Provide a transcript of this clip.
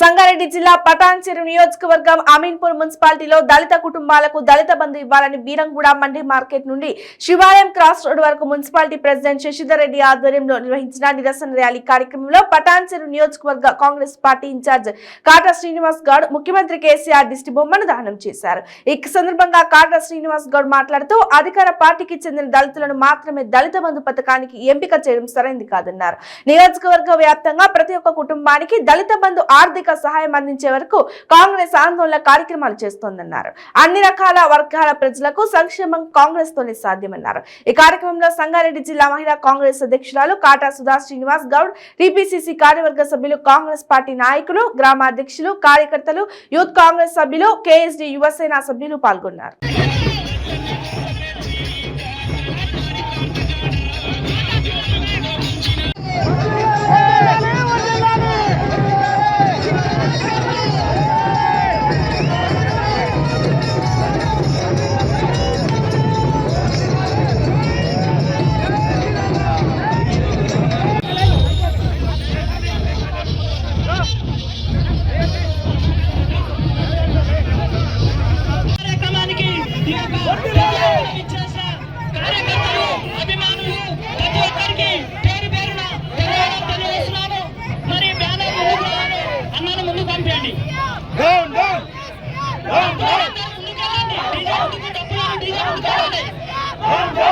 సంగారెడ్డి జిల్లా పటాన్చెరు నియోజకవర్గం అమీన్పూర్ మున్సిపాలిటీలో దళిత కుటుంబాలకు దళిత బంధు ఇవ్వాలని బీరంగూడ మండి మార్కెట్ నుండి శివాలయం క్రాస్ రోడ్ వరకు మున్సిపాలిటీ ప్రెసిడెంట్ శశిధర్ రెడ్డి ఆధ్వర్యంలో నిర్వహించిన నిరసన ర్యాలీ కార్యక్రమంలో పటాన్చెరు నియోజకవర్గ కాంగ్రెస్ పార్టీ ఇన్ఛార్జ్ కాటా శ్రీనివాస్ గౌడ్ ముఖ్యమంత్రి కేసీఆర్ దిష్టి బొమ్మను దానం చేశారు. ఈ సందర్భంగా కాటా శ్రీనివాస్ గౌడ్ మాట్లాడుతూ అధికార పార్టీకి చెందిన దళితులను మాత్రమే దళిత బంధు పథకానికి ఎంపిక చేయడం సరైంది కాదన్నారు. నియోజకవర్గ వ్యాప్తంగా ప్రతి ఒక్క కుటుంబానికి దళిత బంధు ఆర్థిక సహాయం అందించే వరకు కాంగ్రెస్ ఆందోళన కార్యక్రమాలు చేస్తోందన్నారు. అన్ని రకాల వర్గాల ప్రజలకు సంక్షేమం కాంగ్రెస్ తోనే సాధ్యమన్నారు. ఈ కార్యక్రమంలో సంగారెడ్డి జిల్లా మహిళా కాంగ్రెస్ అధ్యక్షురాలు కాటా సుధా శ్రీనివాస్ గౌడ్, టీపీసీసీ కార్యవర్గ సభ్యులు, కాంగ్రెస్ పార్టీ నాయకులు, గ్రామ అధ్యక్షులు, కార్యకర్తలు, యూత్ కాంగ్రెస్ సభ్యులు, కేఎస్డీ యువసేన సభ్యులు పాల్గొన్నారు.